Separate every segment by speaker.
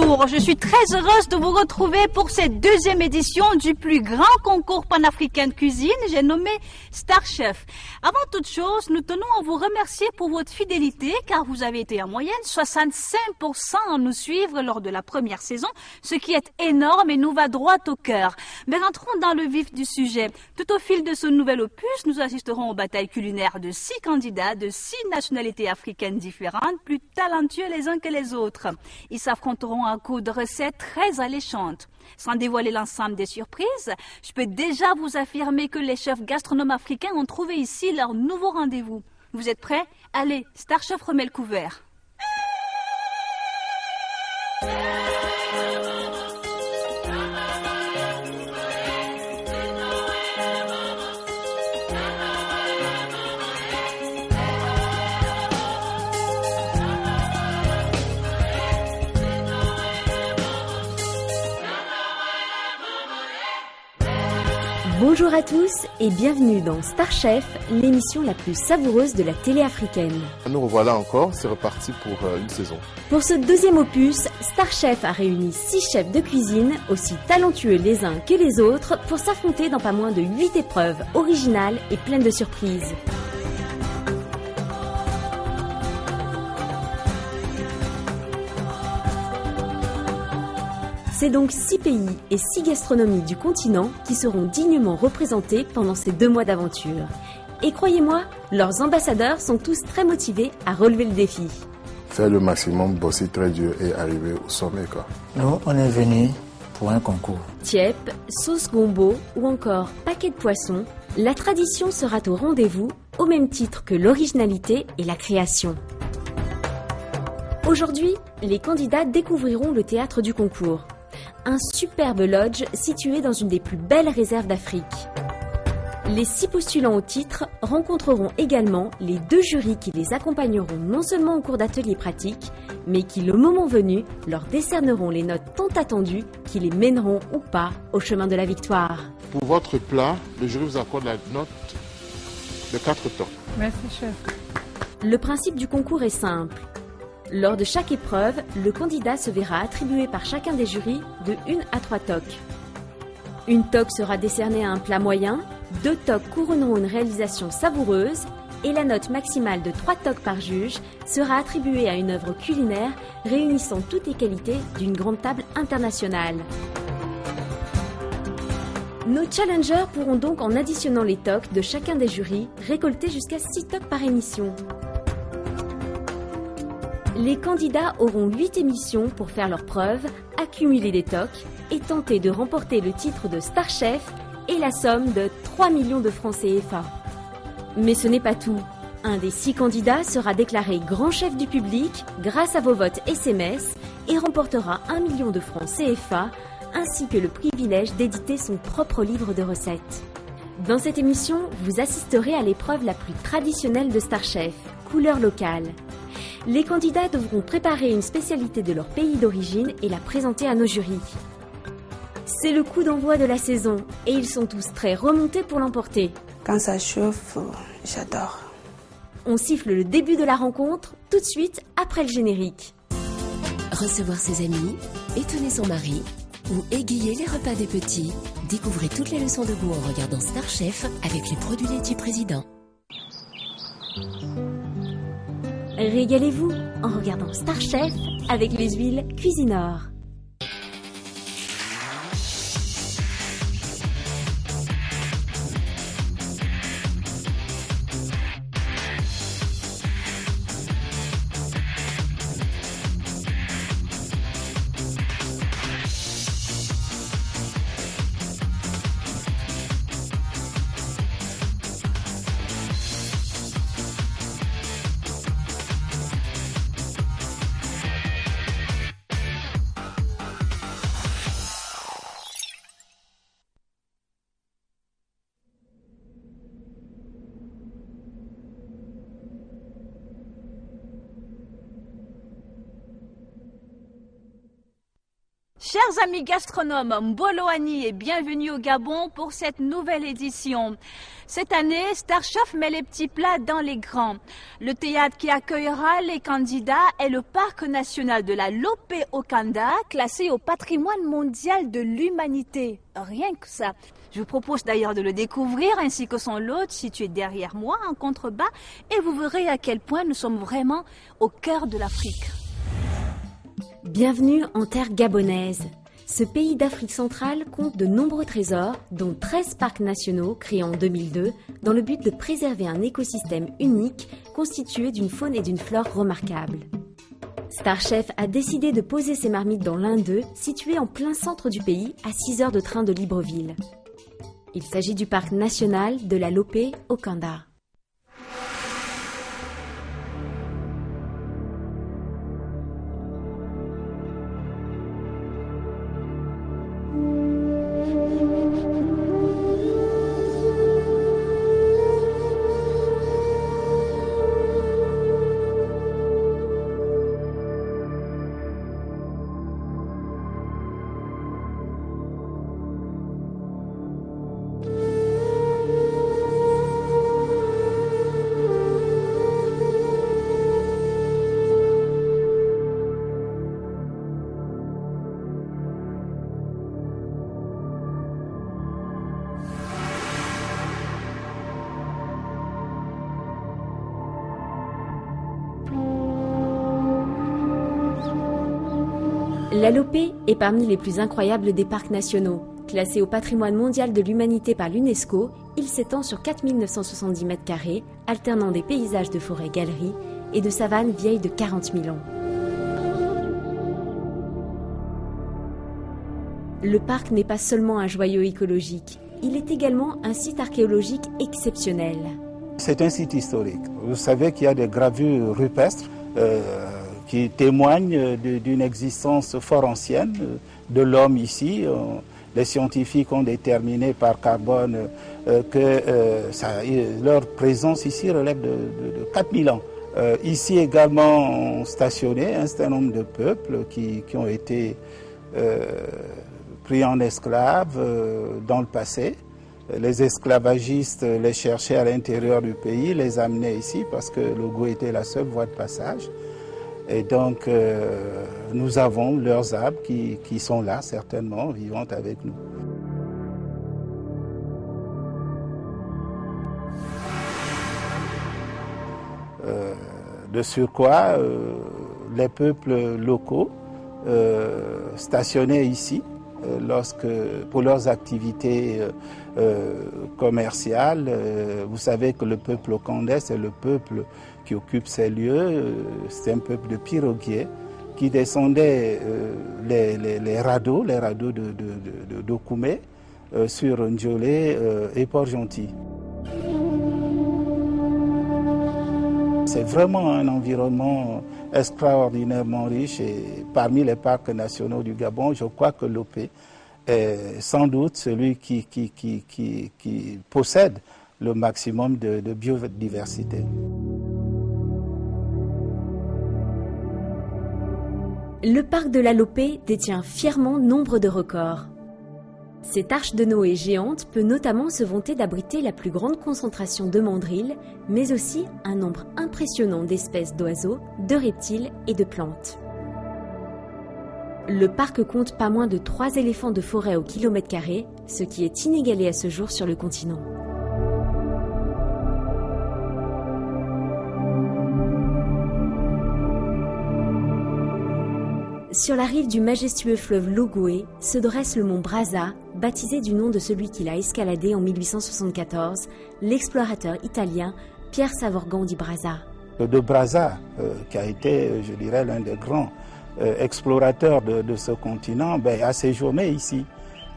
Speaker 1: Bonjour, je suis très heureuse de vous retrouver pour cette deuxième édition du plus grand concours panafricain de cuisine, j'ai nommé Star Chef. Avant toute chose, nous tenons à vous remercier pour votre fidélité car vous avez été en moyenne 65% à nous suivre lors de la première saison, ce qui est énorme et nous va droit au cœur. Mais rentrons dans le vif du sujet. Tout au fil de ce nouvel opus, nous assisterons aux batailles culinaires de 6 candidats de 6 nationalités africaines différentes, plus talentueux les uns que les autres. Ils s'affronteront à coups de recettes très alléchantes. Sans dévoiler l'ensemble des surprises, je peux déjà vous affirmer que les chefs gastronomes africains ont trouvé ici leur nouveau rendez-vous. Vous êtes prêts? Allez, Star Chef remet le couvert.
Speaker 2: Bonjour à tous et bienvenue dans Star Chef, l'émission la plus savoureuse de la télé africaine.
Speaker 3: Nous revoilà encore, c'est reparti pour une saison.
Speaker 2: Pour ce deuxième opus, Star Chef a réuni 6 chefs de cuisine, aussi talentueux les uns que les autres, pour s'affronter dans pas moins de 8 épreuves originales et pleines de surprises. C'est donc 6 pays et 6 gastronomies du continent qui seront dignement représentés pendant ces 2 mois d'aventure. Et croyez-moi, leurs ambassadeurs sont tous très motivés à relever le défi.
Speaker 3: Faire le maximum, bosser très dur et arriver au sommet, quoi.
Speaker 4: Nous, on est venus pour un concours.
Speaker 2: Tiep, sauce gombo ou encore paquet de poissons, la tradition sera au rendez-vous au même titre que l'originalité et la création. Aujourd'hui, les candidats découvriront le théâtre du concours. Un superbe lodge situé dans une des plus belles réserves d'Afrique. Les 6 postulants au titre rencontreront également les 2 jurys qui les accompagneront non seulement au cours d'ateliers pratiques, mais qui, le moment venu, leur décerneront les notes tant attendues qui les mèneront ou pas au chemin de la victoire.
Speaker 3: Pour votre plat, le jury vous accorde la note de 4 toques.
Speaker 5: Merci, chef.
Speaker 2: Le principe du concours est simple. Lors de chaque épreuve, le candidat se verra attribuer par chacun des jurys de 1 à 3 toques. Une toque sera décernée à un plat moyen, 2 toques couronneront une réalisation savoureuse et la note maximale de 3 toques par juge sera attribuée à une œuvre culinaire réunissant toutes les qualités d'une grande table internationale. Nos challengers pourront donc, en additionnant les toques de chacun des jurys, récolter jusqu'à 6 toques par émission. Les candidats auront 8 émissions pour faire leurs preuves, accumuler des toques et tenter de remporter le titre de Star Chef et la somme de 3 millions de francs CFA. Mais ce n'est pas tout. Un des 6 candidats sera déclaré grand chef du public grâce à vos votes SMS et remportera 1 million de francs CFA ainsi que le privilège d'éditer son propre livre de recettes. Dans cette émission, vous assisterez à l'épreuve la plus traditionnelle de Star Chef, couleur locale. Les candidats devront préparer une spécialité de leur pays d'origine et la présenter à nos jurys. C'est le coup d'envoi de la saison et ils sont tous très remontés pour l'emporter.
Speaker 6: Quand ça chauffe, j'adore.
Speaker 2: On siffle le début de la rencontre tout de suite après le générique.
Speaker 7: Recevoir ses amis, étonner son mari ou égayer les repas des petits. Découvrez toutes les leçons de goût en regardant Star Chef avec les produits laitiers président.
Speaker 2: Régalez-vous en regardant Star Chef avec les huiles Cuisinor.
Speaker 1: Chers amis gastronomes, Mboloani et bienvenue au Gabon pour cette nouvelle édition. Cette année, Star Chef met les petits plats dans les grands. Le théâtre qui accueillera les candidats est le parc national de la Lopé-Okanda, classé au patrimoine mondial de l'humanité. Rien que ça. Je vous propose d'ailleurs de le découvrir ainsi que son lot situé derrière moi en contrebas et vous verrez à quel point nous sommes vraiment au cœur de l'Afrique.
Speaker 2: Bienvenue en terre gabonaise. Ce pays d'Afrique centrale compte de nombreux trésors, dont 13 parcs nationaux créés en 2002, dans le but de préserver un écosystème unique constitué d'une faune et d'une flore remarquables. Star Chef a décidé de poser ses marmites dans l'un d'eux, situé en plein centre du pays, à 6 heures de train de Libreville. Il s'agit du parc national de la Lopé-Okanda. La Lopé est parmi les plus incroyables des parcs nationaux. Classé au patrimoine mondial de l'humanité par l'UNESCO, il s'étend sur 4 970 m², alternant des paysages de forêts-galeries et de savanes vieilles de 40 000 ans. Le parc n'est pas seulement un joyau écologique, il est également un site archéologique exceptionnel.
Speaker 5: C'est un site historique. Vous savez qu'il y a des gravures rupestres qui témoignent d'une existence fort ancienne de l'homme ici. Les scientifiques ont déterminé par carbone que leur présence ici relève de 4000 ans. Ici également ont stationné un certain nombre de peuples qui ont été pris en esclaves dans le passé. Les esclavagistes les cherchaient à l'intérieur du pays, les amenaient ici parce que le Go était la seule voie de passage. Et donc, nous avons leurs âmes qui sont là, certainement, vivantes avec nous. De surcroît, les peuples locaux stationnaient ici pour leurs activités commerciales. Vous savez que le peuple okandais, c'est le peuple qui occupe ces lieux. C'est un peuple de piroguiers qui descendaient les radeaux de Dokoumé sur Ndjolé et Port-Gentil. C'est vraiment un environnement extraordinairement riche et parmi les parcs nationaux du Gabon, je crois que Lopé est sans doute celui qui possède le maximum de biodiversité.
Speaker 2: Le parc de la Lopé détient fièrement nombre de records. Cette arche de Noé géante peut notamment se vanter d'abriter la plus grande concentration de mandrilles, mais aussi un nombre impressionnant d'espèces d'oiseaux, de reptiles et de plantes. Le parc compte pas moins de 3 éléphants de forêt au kilomètre carré, ce qui est inégalé à ce jour sur le continent. Sur la rive du majestueux fleuve Logoué se dresse le mont Brazza, baptisé du nom de celui qui l'a escaladé en 1874, l'explorateur italien Pierre Savorgnan di Brazza.
Speaker 5: De Brazza, qui a été, je dirais, l'un des grands explorateurs de ce continent, a séjourné ici.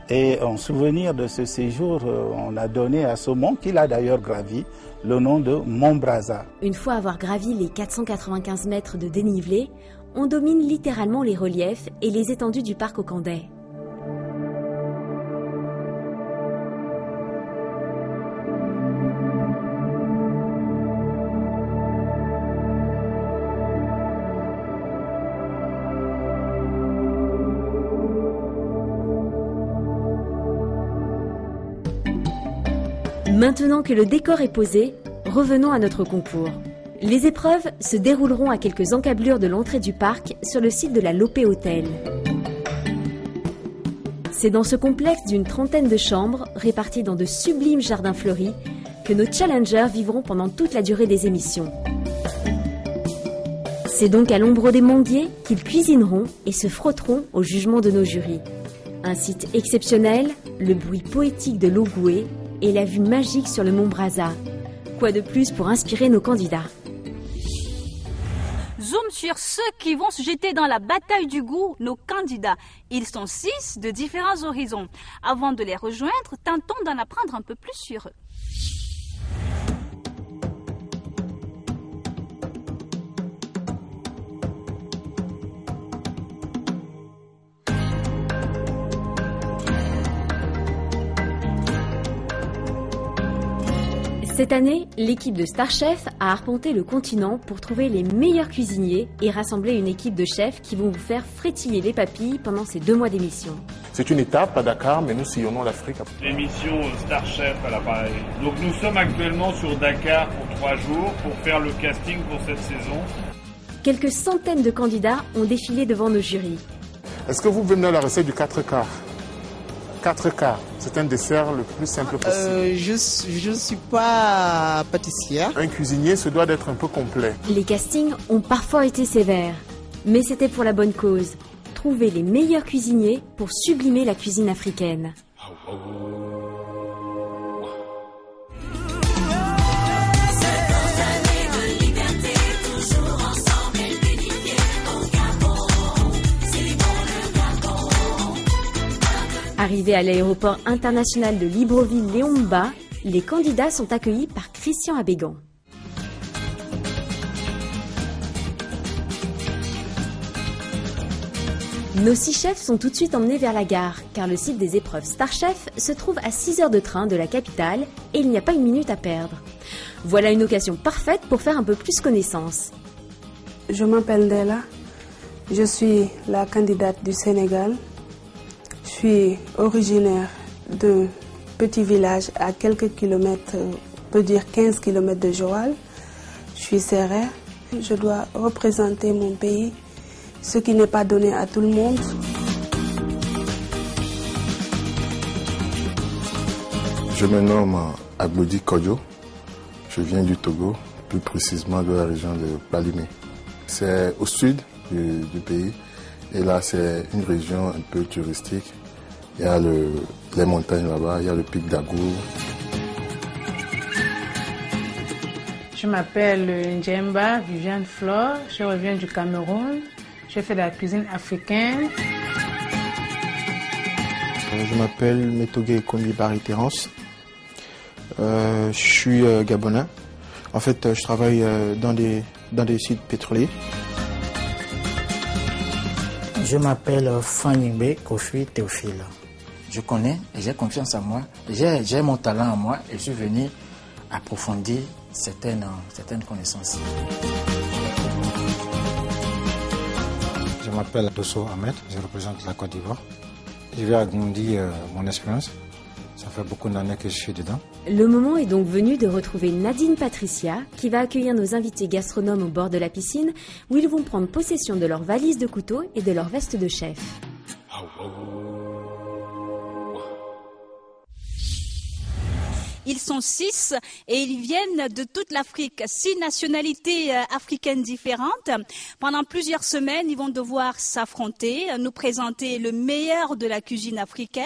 Speaker 5: Et en souvenir de ce séjour, on a donné à ce mont, qu'il a d'ailleurs gravi, le nom de Mont Brazza.
Speaker 2: Une fois avoir gravi les 495 mètres de dénivelé, on domine littéralement les reliefs et les étendues du parc okandais. Maintenant que le décor est posé, revenons à notre concours. Les épreuves se dérouleront à quelques encablures de l'entrée du parc sur le site de la Lopé Hotel. C'est dans ce complexe d'une trentaine de chambres, réparties dans de sublimes jardins fleuris, que nos challengers vivront pendant toute la durée des émissions. C'est donc à l'ombre des manguiers qu'ils cuisineront et se frotteront au jugement de nos jurys. Un site exceptionnel, le bruit poétique de l'eau bouée et la vue magique sur le mont Brazza. Quoi de plus pour inspirer nos candidats?
Speaker 1: Zoom sur ceux qui vont se jeter dans la bataille du goût, nos candidats. Ils sont 6 de différents horizons. Avant de les rejoindre, tentons d'en apprendre un peu plus sur eux.
Speaker 2: Cette année, l'équipe de Star Chef a arpenté le continent pour trouver les meilleurs cuisiniers et rassembler une équipe de chefs qui vont vous faire frétiller les papilles pendant ces 2 mois d'émission.
Speaker 3: C'est une étape à Dakar, mais nous sillonnons l'Afrique.
Speaker 8: L'émission Star Chef à l'appareil. Donc nous sommes actuellement sur Dakar pour 3 jours pour faire le casting pour cette saison.
Speaker 2: Quelques centaines de candidats ont défilé devant nos jurys.
Speaker 3: Est-ce que vous pouvez me donner la recette du 4 quarts? 4 quarts, c'est un dessert le plus simple possible.
Speaker 9: Je ne suis pas pâtissière.
Speaker 3: Un cuisinier se doit d'être un peu complet.
Speaker 2: Les castings ont parfois été sévères, mais c'était pour la bonne cause. Trouver les meilleurs cuisiniers pour sublimer la cuisine africaine. Arrivés à l'aéroport international de Libreville-Léon-Mba, les candidats sont accueillis par Christian Abégan. Nos 6 chefs sont tout de suite emmenés vers la gare, car le site des épreuves Star Chef se trouve à 6 heures de train de la capitale et il n'y a pas une minute à perdre. Voilà une occasion parfaite pour faire un peu plus connaissance.
Speaker 6: Je m'appelle Ndella, je suis la candidate du Sénégal. Je suis originaire d'un petit village à quelques kilomètres, on peut dire 15 kilomètres de Joal. Je suis sérère. Je dois représenter mon pays, ce qui n'est pas donné à tout le monde.
Speaker 3: Je me nomme Agboudi Kodjo. Je viens du Togo, plus précisément de la région de Balimé. C'est au sud du pays et là c'est une région un peu touristique. Il y a les montagnes là-bas, il y a le pic d'Agou.
Speaker 10: Je m'appelle Njemba Viviane Flore, je reviens du Cameroun. Je fais de la cuisine africaine.
Speaker 11: Je m'appelle Metoge Kombi Barry Terence. Je suis gabonais. En fait, je travaille dans des sites pétroliers.
Speaker 4: Je m'appelle Fanimbe Kofi Théophile. Je connais et j'ai confiance en moi. J'ai mon talent en moi et je suis venu approfondir certaines connaissances.
Speaker 12: Je m'appelle Dosso Ahmed, je représente la Côte d'Ivoire. Je vais agrandir mon expérience. Ça fait beaucoup d'années que je suis dedans.
Speaker 2: Le moment est donc venu de retrouver Nadine Patricia, qui va accueillir nos invités gastronomes au bord de la piscine, où ils vont prendre possession de leur valise de couteaux et de leur veste de chef.
Speaker 1: Ils sont 6 et ils viennent de toute l'Afrique, 6 nationalités africaines différentes. Pendant plusieurs semaines, ils vont devoir s'affronter, nous présenter le meilleur de la cuisine africaine,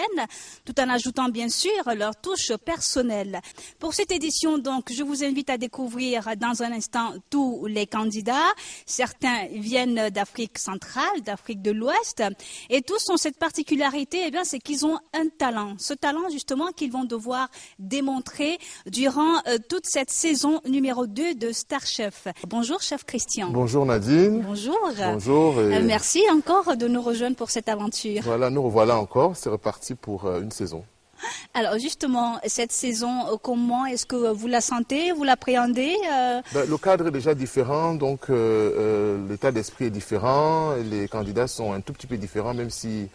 Speaker 1: tout en ajoutant bien sûr leur touche personnelle. Pour cette édition, donc, je vous invite à découvrir dans un instant tous les candidats. Certains viennent d'Afrique centrale, d'Afrique de l'Ouest, et tous ont cette particularité, eh bien, c'est qu'ils ont un talent. Ce talent, justement, qu'ils vont devoir démontrer durant toute cette saison numéro 2 de Star Chef. Bonjour, chef Christian.
Speaker 3: Bonjour Nadine.
Speaker 1: Bonjour.
Speaker 3: Bonjour.
Speaker 1: Merci encore de nous rejoindre pour cette aventure.
Speaker 3: Voilà, nous revoilà encore. C'est reparti pour une saison.
Speaker 1: Alors justement, cette saison, comment est-ce que vous la sentez, vous l'appréhendez
Speaker 3: Le cadre est déjà différent, donc l'état d'esprit est différent. Les candidats sont un tout petit peu différents, même si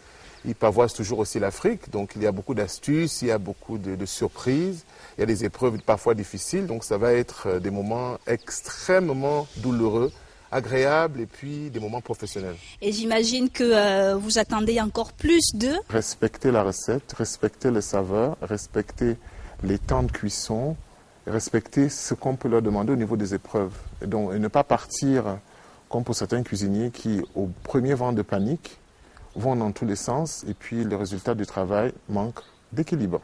Speaker 3: Ils pavoisent toujours aussi l'Afrique, donc il y a beaucoup d'astuces, il y a beaucoup de surprises, il y a des épreuves parfois difficiles, donc ça va être des moments extrêmement douloureux, agréables et puis des moments professionnels.
Speaker 1: Et j'imagine que vous attendez encore plus de...
Speaker 3: Respecter la recette, respecter les saveurs, respecter les temps de cuisson, respecter ce qu'on peut leur demander au niveau des épreuves. Et donc, et ne pas partir, comme pour certains cuisiniers qui, au premier vent de panique, vont dans tous les sens et puis le résultat du travail manque d'équilibre.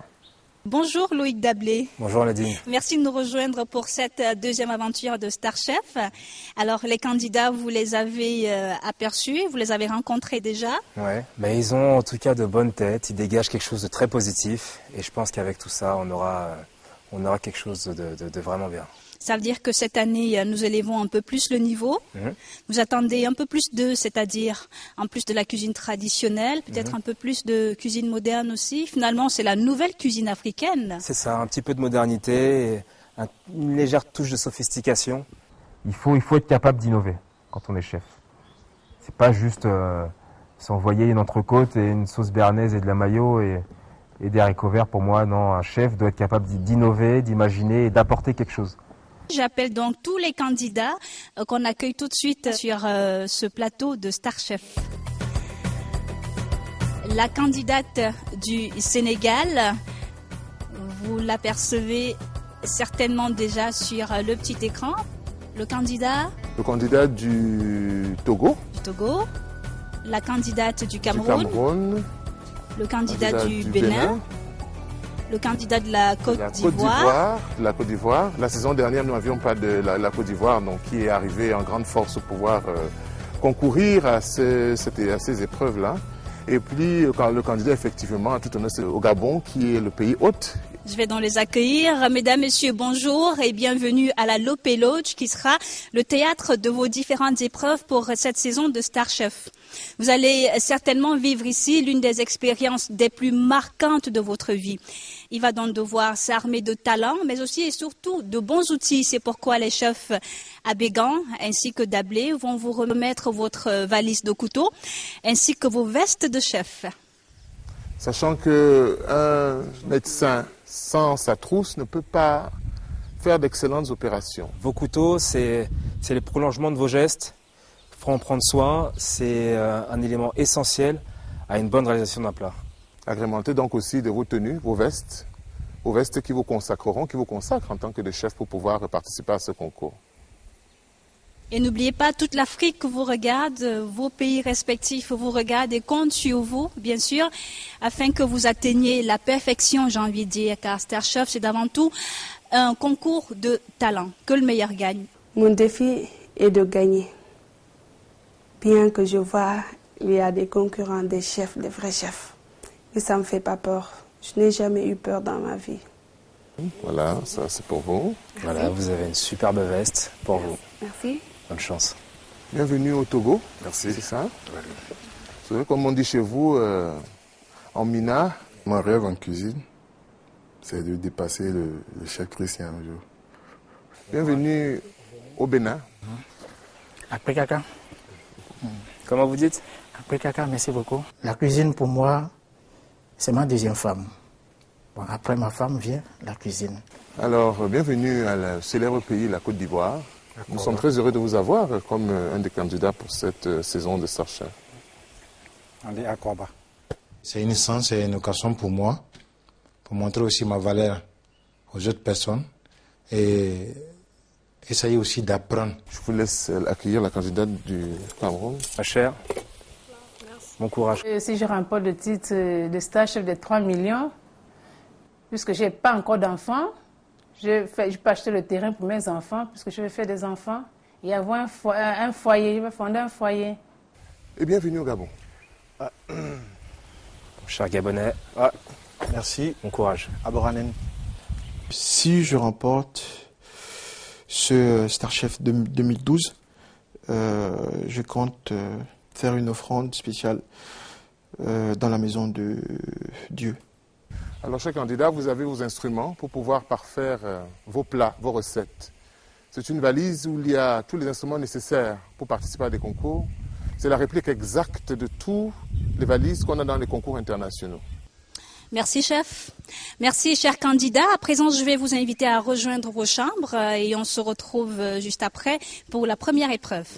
Speaker 1: Bonjour Loïc Dablé.
Speaker 13: Bonjour Nadine.
Speaker 1: Merci de nous rejoindre pour cette deuxième aventure de Star Chef. Alors les candidats, vous les avez aperçus, vous les avez rencontrés déjà?
Speaker 13: Ouais, mais ils ont en tout cas de bonnes têtes, ils dégagent quelque chose de très positif et je pense qu'avec tout ça, on aura quelque chose de vraiment bien.
Speaker 1: Ça veut dire que cette année, nous élevons un peu plus le niveau. Vous attendez un peu plus c'est-à-dire en plus de la cuisine traditionnelle, peut-être un peu plus de cuisine moderne aussi. Finalement, c'est la nouvelle cuisine africaine.
Speaker 13: C'est ça, un petit peu de modernité, et une légère touche de sophistication. Il faut être capable d'innover quand on est chef. C'est pas juste s'envoyer une entrecôte et une sauce béarnaise et de la mayo et des haricots verts. Pour moi, non, un chef doit être capable d'innover, d'imaginer et d'apporter quelque chose.
Speaker 1: J'appelle donc tous les candidats qu'on accueille tout de suite sur ce plateau de Star Chef. La candidate du Sénégal, vous l'apercevez certainement déjà sur le petit écran. Le candidat
Speaker 3: du Togo.
Speaker 1: La candidate du Cameroun. Le candidat du Bénin. Le candidat de la Côte d'Ivoire. La saison dernière, nous n'avions pas de la Côte d'Ivoire, donc qui est arrivée en grande force pour pouvoir concourir à ces épreuves-là. Et puis, le candidat, effectivement, à tout honneur, c'est au Gabon, qui est le pays hôte. Je vais donc les accueillir. Mesdames, Messieurs, bonjour et bienvenue à la Lopé Lodge, qui sera le théâtre de vos différentes épreuves pour cette saison de Star Chef. Vous allez certainement vivre ici l'une des expériences des plus marquantes de votre vie. Il va donc devoir s'armer de talent, mais aussi et surtout de bons outils. C'est pourquoi les chefs Abégan ainsi que Dablé vont vous remettre votre valise de couteaux ainsi que vos vestes de chef.
Speaker 3: Sachant qu'un médecin sans sa trousse ne peut pas faire d'excellentes opérations.
Speaker 13: Vos couteaux, c'est les prolongements de vos gestes. Il faut en prendre soin. C'est un élément essentiel à une bonne réalisation d'un plat.
Speaker 3: Agrémenté donc aussi de vos tenues, vos vestes qui vous consacrent en tant que chef pour pouvoir participer à ce concours.
Speaker 1: Et n'oubliez pas, toute l'Afrique vous regarde, vos pays respectifs vous regardent et comptent sur vous, bien sûr, afin que vous atteigniez la perfection, j'ai envie de dire, car Star Chef, c'est avant tout un concours de talent, que le meilleur gagne.
Speaker 6: Mon défi est de gagner. Bien que je vois, il y a des concurrents, des chefs, des vrais chefs. Et ça ne me fait pas peur. Je n'ai jamais eu peur dans ma vie.
Speaker 3: Voilà, ça c'est pour vous.
Speaker 6: Merci.
Speaker 13: Voilà, vous avez une superbe veste pour vous.
Speaker 6: Merci.
Speaker 13: Bonne chance.
Speaker 3: Bienvenue au Togo.
Speaker 13: Merci.
Speaker 3: C'est ça. Vous savez, comme on dit chez vous, en Mina.
Speaker 14: Mon rêve en cuisine, c'est de dépasser le chef Christian un jour.
Speaker 3: Bienvenue au Bénin.
Speaker 4: Après caca.
Speaker 13: Comment vous dites?
Speaker 4: Après caca, merci beaucoup. La cuisine pour moi, c'est ma deuxième femme. Bon, après ma femme vient la cuisine.
Speaker 3: Alors, bienvenue à le célèbre pays, la Côte d'Ivoire. Nous sommes très heureux de vous avoir comme un des candidats pour cette saison de Star Chef.
Speaker 12: On est à Corba. C'est une chance et une occasion pour moi, pour montrer aussi ma valeur aux autres personnes et essayer aussi d'apprendre.
Speaker 3: Je vous laisse accueillir la candidate du Cameroun.
Speaker 13: Ma chère, bon courage.
Speaker 10: Si je remporte le titre de Star Chef de 3 millions, puisque je n'ai pas encore d'enfants, je peux acheter le terrain pour mes enfants, puisque je vais faire des enfants et avoir un foyer, je vais fonder un foyer.
Speaker 3: Et bienvenue au Gabon.
Speaker 13: Mon cher Gabonais,
Speaker 11: merci.
Speaker 13: Bon courage.
Speaker 11: Aboranen. Si je remporte ce Star Chef 2012, je compte faire une offrande spéciale dans la maison de Dieu.
Speaker 3: Alors, chers candidats, vous avez vos instruments pour pouvoir parfaire vos plats, vos recettes. C'est une valise où il y a tous les instruments nécessaires pour participer à des concours. C'est la réplique exacte de tous les valises qu'on a dans les concours internationaux.
Speaker 1: Merci, chef. Merci, chers candidats. À présent, je vais vous inviter à rejoindre vos chambres et on se retrouve juste après pour la première épreuve.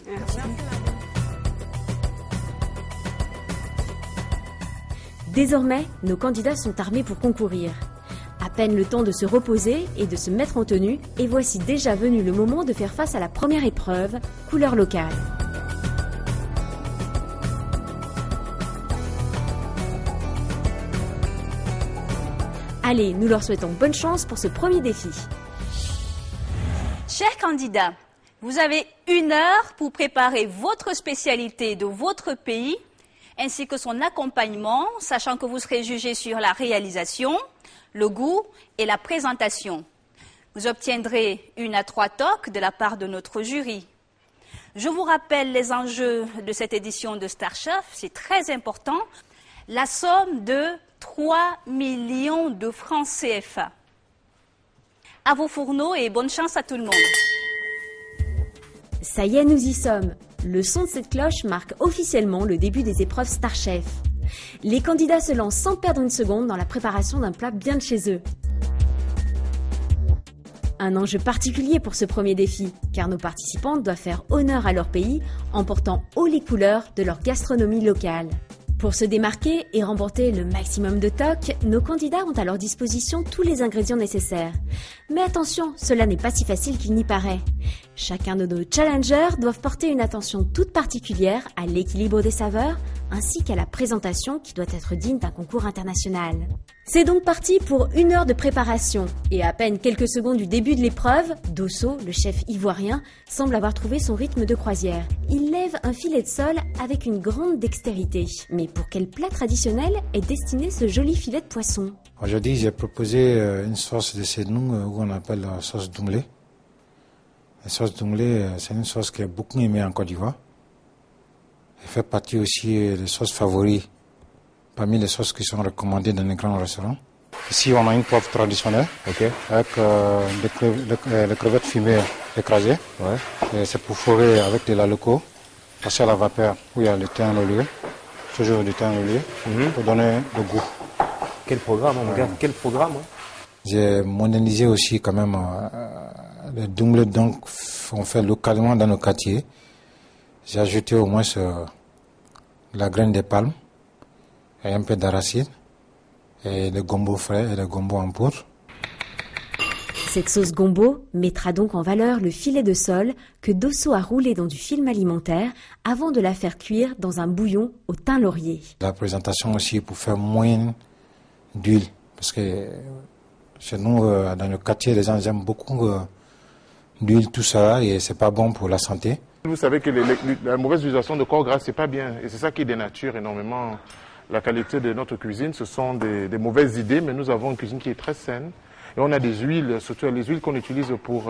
Speaker 2: Désormais, nos candidats sont armés pour concourir. À peine le temps de se reposer et de se mettre en tenue, et voici déjà venu le moment de faire face à la première épreuve, couleur locale. Allez, nous leur souhaitons bonne chance pour ce premier défi.
Speaker 1: Chers candidats, vous avez 1 heure pour préparer votre spécialité de votre pays ainsi que son accompagnement, sachant que vous serez jugés sur la réalisation, le goût et la présentation. Vous obtiendrez 1 à 3 toques de la part de notre jury. Je vous rappelle les enjeux de cette édition de Star Chef, c'est très important. La somme de 3 millions de francs CFA. À vos fourneaux et bonne chance à tout le monde.
Speaker 2: Ça y est, nous y sommes. Le son de cette cloche marque officiellement le début des épreuves Star Chef. Les candidats se lancent sans perdre une seconde dans la préparation d'un plat bien de chez eux. Un enjeu particulier pour ce premier défi, car nos participants doivent faire honneur à leur pays en portant haut les couleurs de leur gastronomie locale. Pour se démarquer et remporter le maximum de tocs, nos candidats ont à leur disposition tous les ingrédients nécessaires. Mais attention, cela n'est pas si facile qu'il n'y paraît. Chacun de nos challengers doivent porter une attention toute particulière à l'équilibre des saveurs, ainsi qu'à la présentation qui doit être digne d'un concours international. C'est donc parti pour 1 heure de préparation, et à peine quelques secondes du début de l'épreuve, Dosso, le chef ivoirien, semble avoir trouvé son rythme de croisière. Il lève un filet de sole avec une grande dextérité. Mais pour quel plat traditionnel est destiné ce joli filet de poisson?
Speaker 12: Aujourd'hui, j'ai proposé une sauce de Sédou où on appelle la sauce Dounglé. La sauce Dounglé, c'est une sauce qui est beaucoup aimée en Côte d'Ivoire. Elle fait partie aussi des sauces favorites parmi les sauces qui sont recommandées dans les grands restaurants. Ici, on a une poivre traditionnelle avec les crevettes fumées écrasées. Ouais. C'est pour fourrer avec de la loco, passer à la vapeur où il y a le thym à l'olive, toujours du thym à l'olive, pour donner le goût.
Speaker 13: Quel programme, mon gars, quel programme.
Speaker 12: J'ai modernisé aussi quand même le double, donc on fait localement dans nos quartiers. J'ai ajouté au moins la graine de palme et un peu d'arachide et le gombo frais et le gombo en poudre.
Speaker 2: Cette sauce gombo mettra donc en valeur le filet de sole que Dosso a roulé dans du film alimentaire avant de la faire cuire dans un bouillon au thym laurier.
Speaker 12: La présentation aussi pour faire moins d'huile, parce que chez nous, dans le quartier, les gens aiment beaucoup d'huile, tout ça, et c'est pas bon pour la santé.
Speaker 3: Vous savez que la mauvaise utilisation de corps gras, c'est pas bien, et c'est ça qui dénature énormément la qualité de notre cuisine. Ce sont des mauvaises idées, mais nous avons une cuisine qui est très saine. Et on a des huiles, surtout les huiles qu'on utilise pour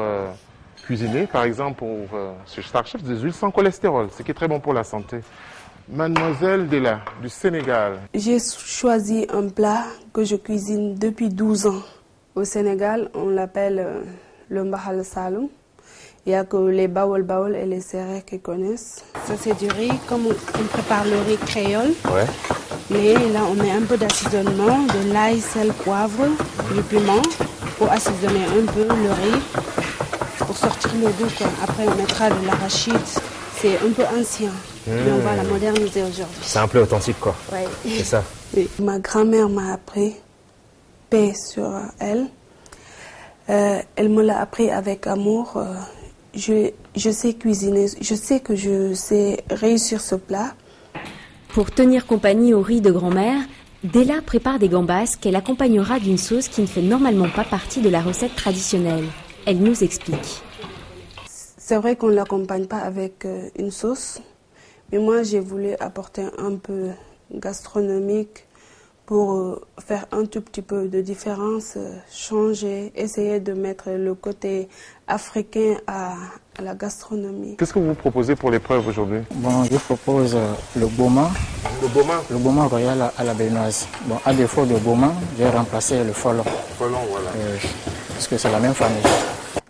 Speaker 3: cuisiner. Par exemple, pour ce Star Chef, des huiles sans cholestérol, ce qui est très bon pour la santé. Mademoiselle Dela, du Sénégal.
Speaker 6: J'ai choisi un plat que je cuisine depuis 12 ans. Au Sénégal, on l'appelle le Mbahal Saloum. Il n'y a que les Bawol et les Sérères qui connaissent. Ça, c'est du riz, comme on prépare le riz créole. Ouais. Mais là, on met un peu d'assaisonnement, de l'ail, sel, poivre, du piment, pour assaisonner un peu le riz, pour sortir le goût, quoi. Après, on mettra de l'arachide. C'est un peu ancien, mais on va la moderniser aujourd'hui.
Speaker 13: C'est un plat authentique, quoi.
Speaker 6: Ouais.
Speaker 13: C'est ça.
Speaker 6: Oui. Ma grand-mère m'a appris, paix sur elle. Elle me l'a appris avec amour. Je sais cuisiner, je sais que je sais réussir ce plat.
Speaker 2: Pour tenir compagnie au riz de grand-mère, Della prépare des gambas qu'elle accompagnera d'une sauce qui ne fait normalement pas partie de la recette traditionnelle. Elle nous explique.
Speaker 6: C'est vrai qu'on ne l'accompagne pas avec une sauce, mais moi j'ai voulu apporter un peu gastronomique pour faire un tout petit peu de différence, changer, essayer de mettre le côté africain à la gastronomie.
Speaker 3: Qu'est-ce que vous proposez pour l'épreuve aujourd'hui?
Speaker 4: Bon, je propose le boma.
Speaker 3: Le boma?
Speaker 4: Le boma royal à la béninoise. Bon, à défaut de boma, j'ai remplacé le folon.
Speaker 3: Folon, voilà.
Speaker 4: Parce que c'est la même famille.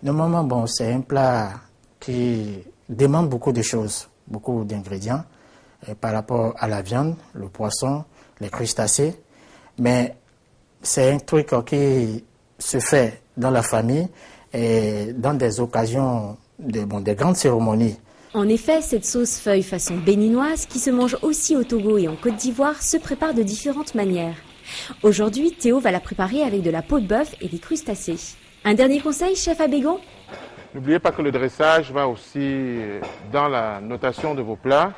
Speaker 4: Normalement, bon, c'est un plat qui demande beaucoup de choses, beaucoup d'ingrédients. par rapport à la viande, le poisson, les crustacés. Mais c'est un truc qui se fait dans la famille et dans des occasions, des grandes cérémonies.
Speaker 2: En effet, cette sauce feuille façon béninoise, qui se mange aussi au Togo et en Côte d'Ivoire, se prépare de différentes manières. Aujourd'hui, Théo va la préparer avec de la peau de bœuf et des crustacés. Un dernier conseil, chef Abégon?
Speaker 15: N'oubliez pas que le dressage va aussi dans la notation de vos plats.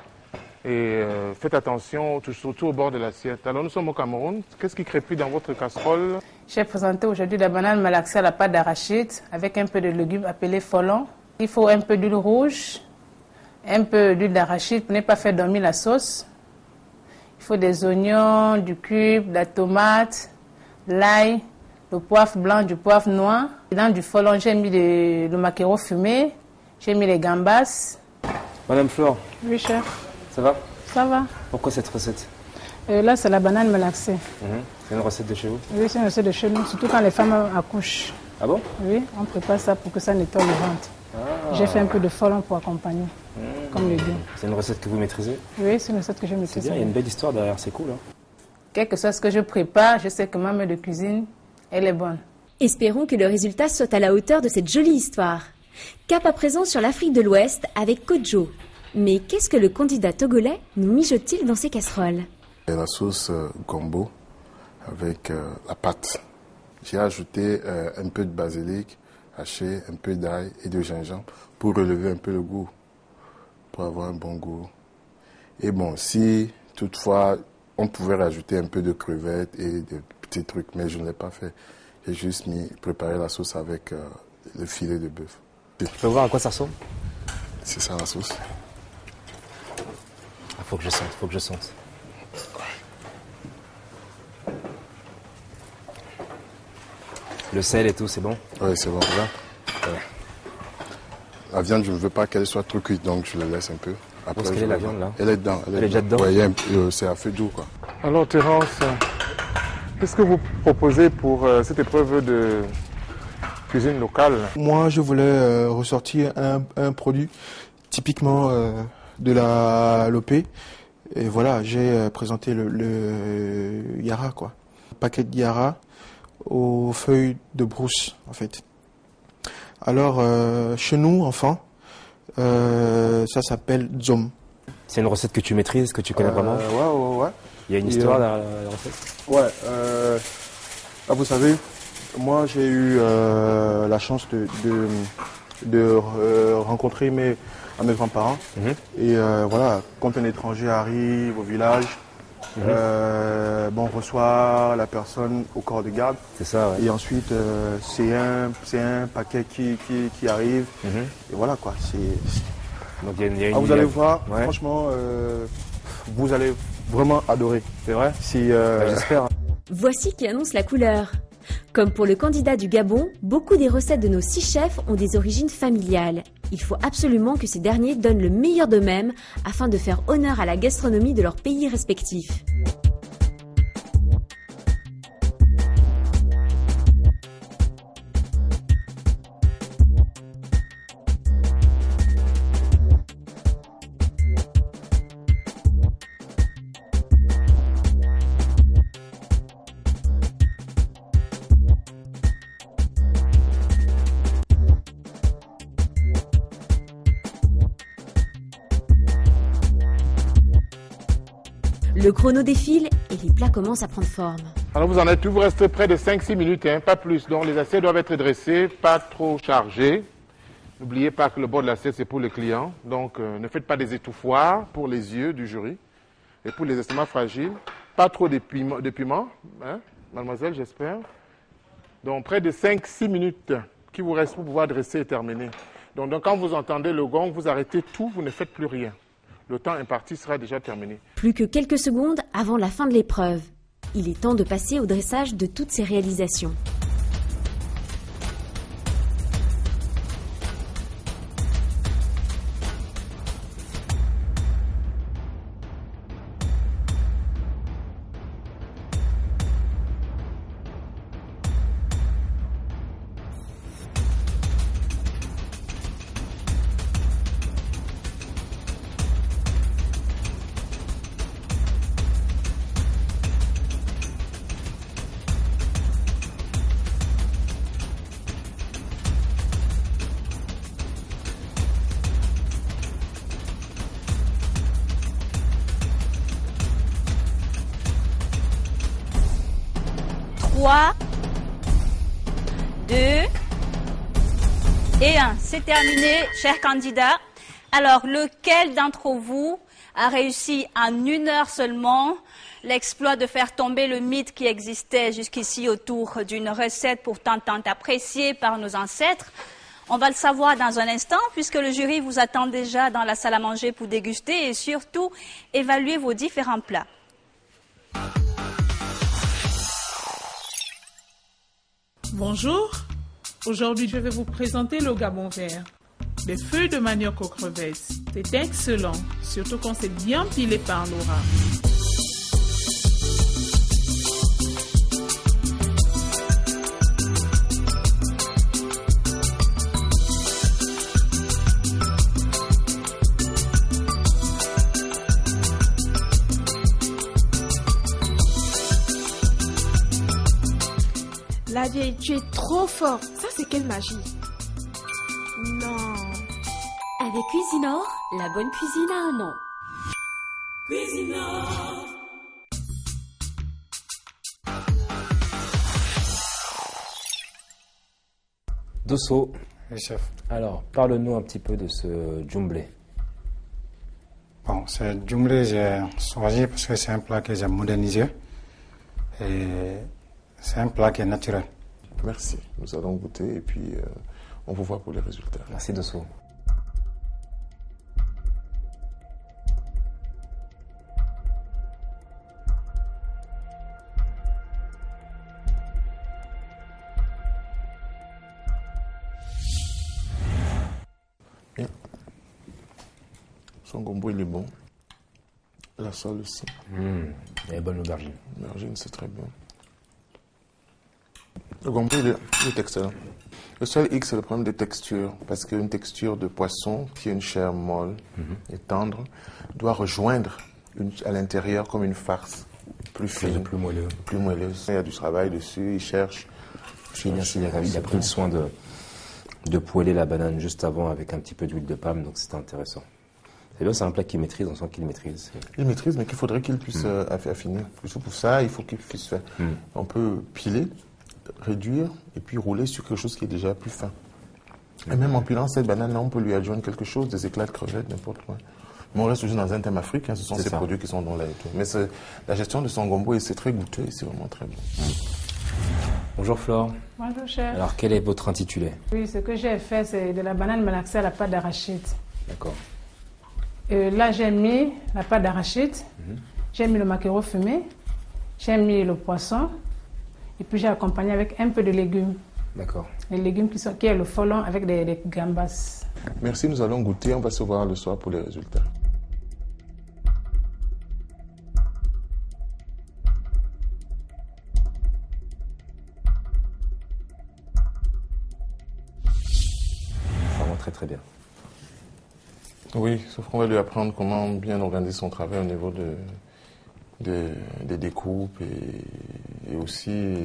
Speaker 15: Et faites attention, surtout au bord de l'assiette. Alors nous sommes au Cameroun. Qu'est-ce qui crépite dans votre casserole?
Speaker 10: J'ai présenté aujourd'hui la banane malaxée à la pâte d'arachide avec un peu de légumes appelés folons. Il faut un peu d'huile rouge, un peu d'huile d'arachide pour ne pas faire dormir la sauce. Il faut des oignons, du cube, de la tomate, l'ail, le poivre blanc, du poivre noir. Et dans du folon, j'ai mis le maquereau fumé, j'ai mis les gambas.
Speaker 13: Madame Flore.
Speaker 10: Oui, chef.
Speaker 13: Ça va?
Speaker 10: Ça va.
Speaker 13: Pourquoi cette recette?
Speaker 10: Là, c'est la banane malaxée.
Speaker 13: C'est une recette de chez vous?
Speaker 10: Oui, c'est une recette de chez nous, surtout quand les femmes accouchent.
Speaker 13: Ah bon?
Speaker 10: Oui, on prépare ça pour que ça nettoie le ventre. J'ai fait un peu de folon pour accompagner, comme le dit.
Speaker 13: C'est une recette que vous maîtrisez?
Speaker 10: Oui, c'est une recette que je maîtrise.
Speaker 13: C'est bien, il y a une belle histoire derrière, c'est cool. Hein.
Speaker 10: Quel que soit ce que je prépare, je sais que ma main de cuisine, elle est bonne.
Speaker 2: Espérons que le résultat soit à la hauteur de cette jolie histoire. Cap à présent sur l'Afrique de l'Ouest avec Kodjo. Mais qu'est-ce que le candidat togolais nous mijote-t-il dans ses casseroles?
Speaker 3: Et la sauce gombo avec la pâte. J'ai ajouté un peu de basilic haché, un peu d'ail et de gingembre pour relever un peu le goût, pour avoir un bon goût. Et bon, si toutefois on pouvait rajouter un peu de crevettes et de petits trucs, mais je ne l'ai pas fait. J'ai juste préparé la sauce avec le filet de bœuf.
Speaker 13: Je peux voir à quoi ça ressemble?
Speaker 3: C'est ça la sauce.
Speaker 13: Faut que je sente, Le sel et tout, c'est bon?
Speaker 3: Oui, c'est bon. Là. La viande, je ne veux pas qu'elle soit trop cuite, donc je la laisse un peu.
Speaker 13: Après, parce qu'elle est la viande là?
Speaker 3: Elle est dedans.
Speaker 13: Elle est déjà dedans?
Speaker 3: Oui, c'est à feu doux, quoi.
Speaker 15: Alors Terence, qu'est-ce que vous proposez pour cette épreuve de cuisine locale?
Speaker 11: Moi, je voulais ressortir un produit typiquement de la Lopé. Et voilà, j'ai présenté le Yara, quoi. Un paquet de Yara aux feuilles de brousse, en fait. Alors, chez nous, enfants, ça s'appelle Dzom.
Speaker 13: C'est une recette que tu maîtrises, que tu connais vraiment?
Speaker 11: Ouais.
Speaker 13: Il y a une histoire derrière la recette?
Speaker 11: Ouais. Vous savez, moi, j'ai eu la chance de rencontrer mes grands-parents. Et voilà, quand un étranger arrive au village, on reçoit la personne au corps de garde.
Speaker 13: C'est ça, ouais.
Speaker 11: Et ensuite, c'est un paquet qui arrive. Et voilà, quoi.
Speaker 13: Donc, il y a une
Speaker 11: vous allez voir, franchement, vous allez vraiment adorer. C'est vrai?
Speaker 13: J'espère.
Speaker 2: Voici qui annonce la couleur. Comme pour le candidat du Gabon, beaucoup des recettes de nos 6 chefs ont des origines familiales. Il faut absolument que ces derniers donnent le meilleur d'eux-mêmes afin de faire honneur à la gastronomie de leurs pays respectifs. Le chrono défile et les plats commencent à prendre forme.
Speaker 15: Alors vous en êtes tout, vous restez près de 5-6 minutes, pas plus. Donc les assiettes doivent être dressées, pas trop chargées. N'oubliez pas que le bord de l'assiette c'est pour le client. Donc ne faites pas des étouffoirs pour les yeux du jury. Et pour les estomacs fragiles, pas trop de piment, mademoiselle, j'espère. Donc près de 5-6 minutes qui vous reste pour pouvoir dresser et terminer. Donc quand vous entendez le gong, vous arrêtez tout, vous ne faites plus rien. Le temps imparti sera déjà terminé.
Speaker 2: Plus que quelques secondes avant la fin de l'épreuve. Il est temps de passer au dressage de toutes ces réalisations.
Speaker 1: 3, 2 et 1. C'est terminé, chers candidats. Alors, lequel d'entre vous a réussi en 1 heure seulement l'exploit de faire tomber le mythe qui existait jusqu'ici autour d'une recette pourtant tant appréciée par nos ancêtres? On va le savoir dans un instant, puisque le jury vous attend déjà dans la salle à manger pour déguster et surtout évaluer vos différents plats.
Speaker 16: Bonjour, aujourd'hui je vais vous présenter le gabon vert. Des feuilles de manioc aux crevettes, c'est excellent, surtout quand c'est bien pilé par Laura.
Speaker 17: La vieille, tu es trop fort. Ça, c'est quelle magie? Non.
Speaker 2: Avec Cuisinor, la bonne cuisine a un nom.
Speaker 18: Cuisinor.
Speaker 13: Dosso.
Speaker 12: Oui, chef.
Speaker 13: Alors, parle-nous un petit peu de ce djumblé.
Speaker 12: Bon, ce djumblé, j'ai choisi parce que c'est un plat que j'ai modernisé. Et c'est un plat qui est naturel.
Speaker 3: Merci. Nous allons goûter et puis on vous voit pour les résultats.
Speaker 13: Merci Dosso.
Speaker 3: Bien. Son gombo, il est bon. La sole aussi.
Speaker 13: Elle est bonne l'aubergine.
Speaker 3: L'aubergine, c'est très bien. Le gombo, il est excellent. Le seul X, c'est le problème des textures. Parce qu'une texture de poisson, qui est une chair molle et tendre, doit rejoindre à l'intérieur comme une farce. Plus fine.
Speaker 13: Plus moelleux.
Speaker 3: Plus moelleuse. Il y a du travail dessus, il cherche.
Speaker 13: Il a pris le soin de poêler la banane juste avant avec un petit peu d'huile de palme, donc c'était intéressant. C'est bien, c'est un plat qu'il maîtrise, on sent qu'il maîtrise.
Speaker 3: Il maîtrise, mais qu'il faudrait qu'il puisse affiner. Pour ça, il faut qu'il puisse faire. On peut piler, réduire et puis rouler sur quelque chose qui est déjà plus fin. Et même en pilant cette banane-là, on peut lui adjoindre quelque chose, des éclats de crevettes, n'importe quoi. Mais on reste toujours dans un thème africain, ce sont ces produits qui sont dans là et tout. Mais la gestion de son gombo, c'est très goûteux et c'est vraiment très bon.
Speaker 13: Bonjour Flore.
Speaker 10: Bonjour chef.
Speaker 13: Alors quel est votre intitulé?
Speaker 10: Oui, ce que j'ai fait, c'est de la banane malaxée à la pâte d'arachide.
Speaker 13: D'accord.
Speaker 10: Là, j'ai mis la pâte d'arachide, j'ai mis le maquereau fumé, j'ai mis le poisson, et puis j'ai accompagné avec un peu de légumes.
Speaker 13: D'accord.
Speaker 10: Les légumes qui est le folon avec des gambas.
Speaker 3: Merci, nous allons goûter, on va se voir le soir pour les résultats.
Speaker 13: Vraiment très très bien.
Speaker 3: Oui, sauf qu'on va lui apprendre comment bien organiser son travail au niveau des découpes et aussi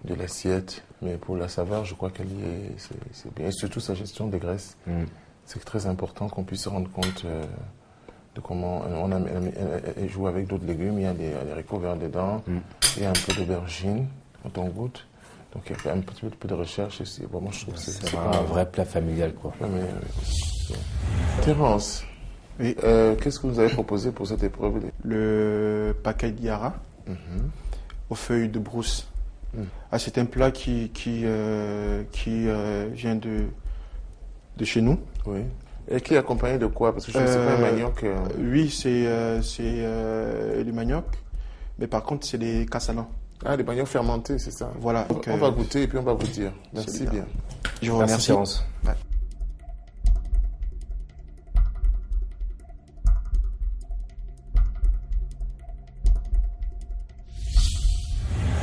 Speaker 3: de l'assiette. Mais pour la saveur, je crois qu'elle y est, c'est bien. Et surtout sa gestion des graisses. C'est très important qu'on puisse se rendre compte de comment elle joue avec d'autres légumes. Il y a des haricots verts dedans, il y a un peu d'aubergine quand on goûte. Donc il y a un petit peu de recherche ici. Vraiment, je trouve que
Speaker 13: c'est un vrai plat familial, quoi.
Speaker 3: Terence, oui. Qu'est-ce que vous avez proposé pour cette épreuve?
Speaker 11: Le paquet d'Yara aux feuilles de brousse. Ah, c'est un plat qui vient de chez nous.
Speaker 3: Oui. Et qui est accompagné de quoi? Parce que je ne sais pas, un manioc.
Speaker 11: Oui, c'est du manioc, mais par contre, c'est des cassalans.
Speaker 3: Ah, des maniocs fermentés, c'est ça?
Speaker 11: Voilà.
Speaker 3: Donc, on va goûter et puis on va vous dire. Merci bien.
Speaker 11: Je vous remercie.
Speaker 13: Merci.
Speaker 11: Ouais.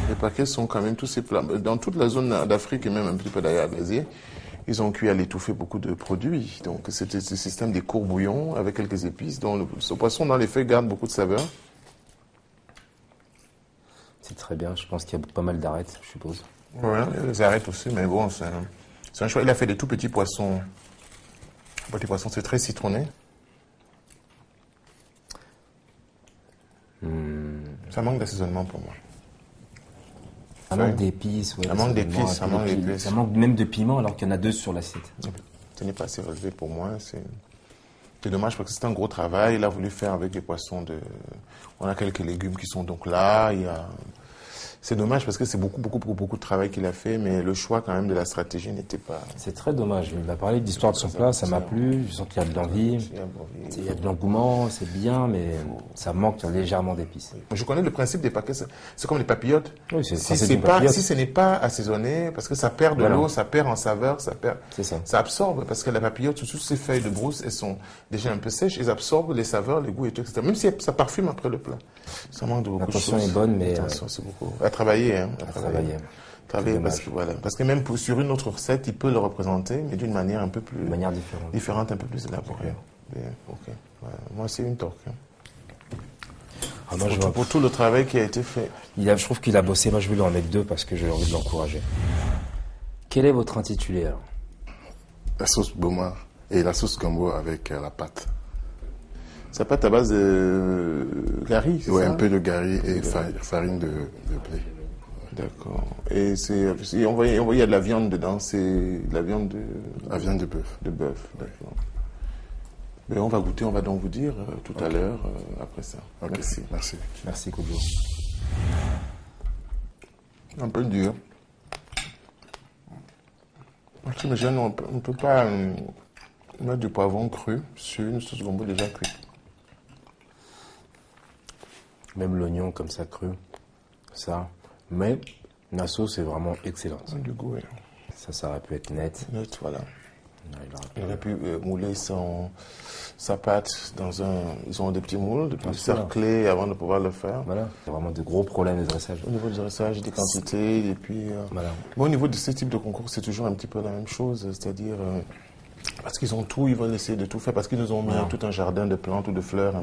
Speaker 3: Les paquets sont quand même tous ces plats. Dans toute la zone d'Afrique et même un petit peu d'ailleurs d'Asie, ils ont cuit à l'étouffer beaucoup de produits. Donc c'était ce système des courts bouillons avec quelques épices. Donc ce poisson dans les feuilles garde beaucoup de saveur.
Speaker 13: C'est très bien, je pense qu'il y a pas mal d'arêtes, je suppose.
Speaker 3: Oui, il y a des arêtes aussi, mais bon, c'est un choix. Il a fait des tout petits poissons. Les petits poissons, c'est très citronné. Ça manque d'assaisonnement pour moi.
Speaker 13: Un manque d'épices, ouais.
Speaker 15: Un manque d'épices, un manque d'épices.
Speaker 13: Ça manque même de piment alors qu'il y en a 2 sur l'assiette.
Speaker 15: Ce n'est pas assez relevé pour moi. C'est dommage parce que c'est un gros travail. Il a voulu faire avec des poissons de... On a quelques légumes qui sont donc là. C'est dommage parce que c'est beaucoup de travail qu'il a fait, mais le choix quand même de la stratégie n'était pas...
Speaker 13: C'est très dommage. Il m'a parlé de l'histoire de son plat, ça m'a plu. Je sens qu'il y a de l'envie, il y a de l'engouement, c'est bien, mais ça manque légèrement d'épices.
Speaker 15: Je connais le principe des paquets, c'est comme les papillotes.
Speaker 13: Oui, c'est
Speaker 15: si ce n'est pas assaisonné, parce que ça perd de l'eau, ça perd en saveur, ça absorbe, parce que la papillote, toutes ces feuilles de brousse, elles sont déjà un peu sèches, elles absorbent les saveurs, les goûts et tout, etc. Même si ça parfume après le plat. Ça manque de beaucoup de choses.
Speaker 13: L'attention est bonne, mais...
Speaker 15: L'attention, c'est beaucoup. À travailler, hein. À travailler parce que même sur une autre recette, il peut le représenter, mais d'une manière un peu plus... différente, un peu plus élaborée. Okay. Moi, c'est une torque. Hein. Pour tout le travail qui a été fait.
Speaker 13: Je trouve qu'il a bossé. Moi, je vais lui en mettre 2 parce que j'ai envie de l'encourager. Quel est votre intitulé, alors?
Speaker 3: La sauce Boma et la sauce gombo avec la pâte.
Speaker 15: Sa pâte à base de gari, c'est ça?
Speaker 3: Oui, un peu de gari et farine de blé.
Speaker 15: D'accord. Et on voit il y a de la viande dedans, c'est de la viande de...
Speaker 3: La viande de bœuf.
Speaker 15: De bœuf, d'accord. Mais on va goûter, on va donc vous dire tout à l'heure après ça.
Speaker 3: Okay. Merci.
Speaker 13: Merci, Kojo.
Speaker 15: Un peu dur. Parce que les jeunes, on ne peut pas mettre du poivron cru sur une sauce gombo déjà cuite.
Speaker 13: Même l'oignon comme ça cru, ça. Mais la sauce est vraiment excellente.
Speaker 15: Du goût, oui.
Speaker 13: Ça aurait pu être net.
Speaker 15: Net, voilà. Il aurait pu mouler sa pâte dans ils ont des petits moules, des petits cerclés avant de pouvoir le faire.
Speaker 13: Voilà. Il y a vraiment de gros problèmes de dressage.
Speaker 15: Au niveau du dressage, des quantités, et puis...
Speaker 13: Voilà.
Speaker 15: Bon, au niveau de ce type de concours, c'est toujours un petit peu la même chose, c'est-à-dire... parce qu'ils ont tout, ils veulent essayer de tout faire, parce qu'ils nous ont mis tout un jardin de plantes ou de fleurs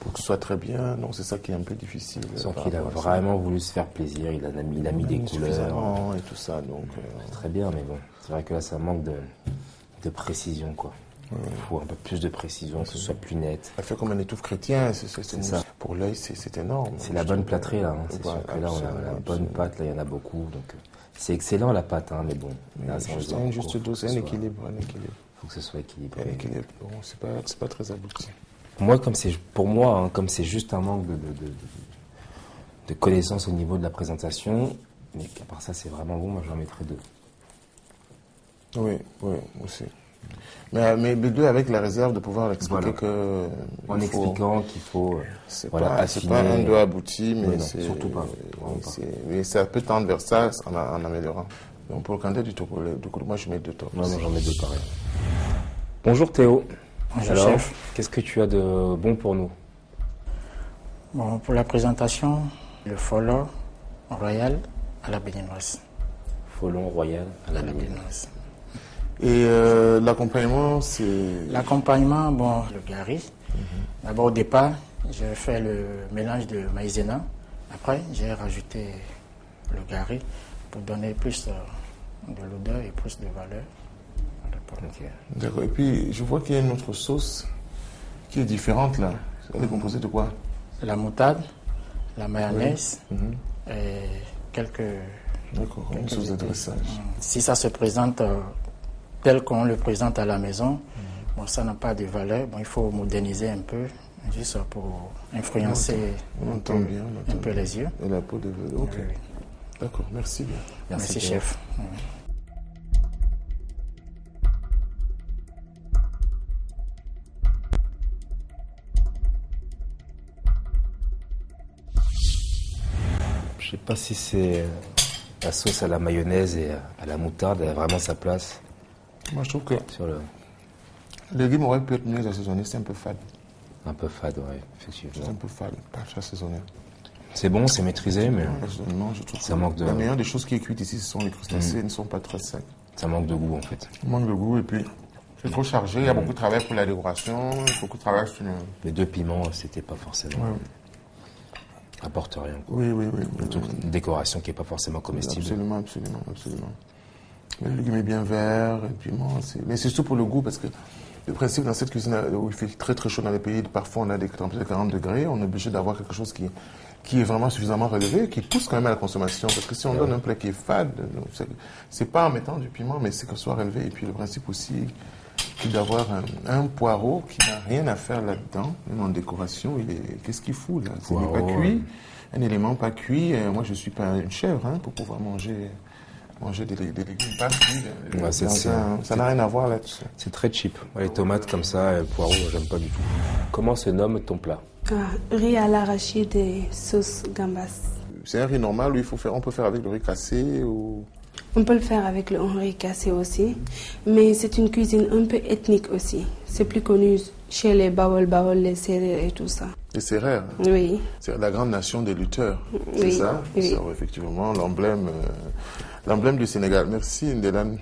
Speaker 15: pour que ce soit très bien. Donc c'est ça qui est un peu difficile.
Speaker 13: Sauf qu'il a vraiment voulu se faire plaisir, il a mis des couleurs.
Speaker 15: Et tout ça, donc...
Speaker 13: C'est très bien, mais bon, c'est vrai que là, ça manque de précision, quoi. Il faut un peu plus de précision, que ce soit plus net.
Speaker 15: Ça fait comme un étouffe chrétien, c'est ça. Pour l'œil, c'est énorme.
Speaker 13: C'est la bonne plâtrée, là. C'est sûr que là, on a la bonne pâte, là, il y en a beaucoup, donc... C'est excellent la pâte, hein, mais bon. Là,
Speaker 15: c'est une juste dose, un équilibre. Il
Speaker 13: faut que ce soit équilibré.
Speaker 15: Bon, c'est pas très abouti.
Speaker 13: Moi, pour moi, comme c'est juste un manque de connaissances au niveau de la présentation, mais à part ça, c'est vraiment bon, moi j'en mettrais 2.
Speaker 15: Oui, aussi. Mais 2 avec la réserve de pouvoir expliquer que...
Speaker 13: En expliquant qu'il faut
Speaker 15: c'est pas un 2 abouti, mais c'est...
Speaker 13: Surtout pas.
Speaker 15: Mais ça peut tendre vers ça en améliorant. Donc pour le candidat du Togo, moi je mets 2 tops.
Speaker 13: Non, j'en mets 2 pareil. Bonjour Théo.
Speaker 4: Bonjour
Speaker 13: alors,
Speaker 4: chef.
Speaker 13: Qu'est-ce que tu as de bon pour nous?
Speaker 4: Bon, pour la présentation, le folon royal à la béninoise.
Speaker 13: Folon royal à la béninoise.
Speaker 15: Et l'accompagnement, c'est...
Speaker 4: L'accompagnement, bon, le gari. D'abord, au départ, j'ai fait le mélange de maïzena. Après, j'ai rajouté le gari pour donner plus de l'odeur et plus de valeur.
Speaker 15: D'accord. Et puis, je vois qu'il y a une autre sauce qui est différente, là. Elle est composée de quoi?
Speaker 4: La moutarde, la mayonnaise et quelques...
Speaker 15: D'accord, une sauce de dressage.
Speaker 4: Si ça se présente... tel qu'on le présente à la maison, bon, ça n'a pas de valeur. Bon, il faut moderniser un peu, juste pour influencer un peu les yeux.
Speaker 15: Et la peau de velours. Ok. D'accord, merci bien.
Speaker 4: Merci chef.
Speaker 13: Je sais pas si c'est la sauce à la mayonnaise et à la moutarde, elle a vraiment sa place.
Speaker 15: Moi, je trouve que le légume aurait pu être mieux assaisonné, c'est un peu fade.
Speaker 13: Un peu fade, oui, effectivement.
Speaker 15: C'est un peu fade, pas assaisonné.
Speaker 13: C'est bon, c'est maîtrisé, mais
Speaker 15: je trouve
Speaker 13: ça manque de...
Speaker 15: La meilleure des choses qui est cuite ici, ce sont les crustacés, ils ne sont pas très secs.
Speaker 13: Ça manque de goût, en fait.
Speaker 15: Il manque de goût, et puis c'est trop chargé, il y a beaucoup de travail pour la décoration, beaucoup de travail sur...
Speaker 13: Les 2 piments, c'était pas forcément... apporte rien.
Speaker 15: Oui.
Speaker 13: Une décoration qui n'est pas forcément comestible.
Speaker 15: Absolument. Le légume est bien vert, et puis mais c'est surtout pour le goût, parce que
Speaker 3: Le principe dans cette cuisine où il fait très très chaud dans les pays, parfois on a des températures de 40 degrés, on est obligé d'avoir quelque chose qui est vraiment suffisamment relevé, qui pousse quand même à la consommation. Parce que si on donne un plat qui est fade, c'est pas en mettant du piment, mais c'est que ce soit relevé. Et puis le principe aussi, c'est d'avoir un poireau qui n'a rien à faire là-dedans, même en décoration. Qu'est-ce qu'il fout là? Il n'est pas cuit, un élément pas cuit. Moi je suis pas une chèvre pour pouvoir manger des légumes pas cuits. Ça n'a rien à voir là-dessus.
Speaker 13: C'est très cheap. Les tomates comme ça, le poireau, j'aime pas du tout. Comment se nomme ton plat?
Speaker 6: Riz à l'arachide et sauce gambas.
Speaker 3: C'est un riz normal ou on peut faire avec le riz cassé ou...
Speaker 6: On peut le faire avec le riz cassé aussi, mais c'est une cuisine un peu ethnique aussi. C'est plus connu chez les Bawol, les Sérères et tout ça.
Speaker 3: Les Sérères?
Speaker 6: Oui.
Speaker 3: C'est la grande nation des lutteurs, c'est
Speaker 6: oui.
Speaker 3: ça?
Speaker 6: Oui.
Speaker 3: C'est effectivement l'emblème du Sénégal. Merci Ndelan.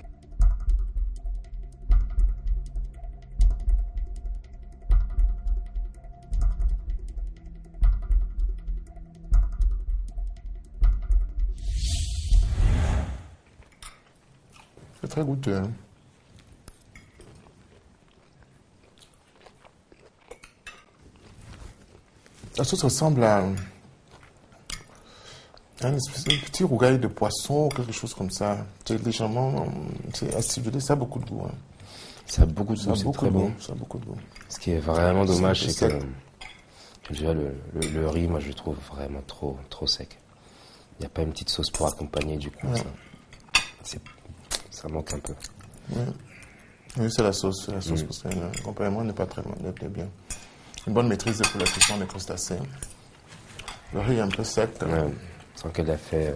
Speaker 3: C'est très goûteux. Hein? La sauce ressemble à un petit rougail de poisson ou quelque chose comme ça. C'est légèrement acidulé, ça a beaucoup de goût. Hein.
Speaker 13: Ça a beaucoup de goût, c'est très bon.
Speaker 3: Ça a beaucoup de goût.
Speaker 13: Ce qui est vraiment dommage, c'est que déjà le riz, moi je le trouve vraiment trop sec. Il n'y a pas une petite sauce pour accompagner du coup. Ouais. Ça manque un peu.
Speaker 3: Ouais. Oui, c'est la sauce. Parce que l'accompagnement n'est pas très bien. Une bonne maîtrise pour la cuisson des crustacés. Le riz est un peu sec.
Speaker 13: Sans qu'elle a fait...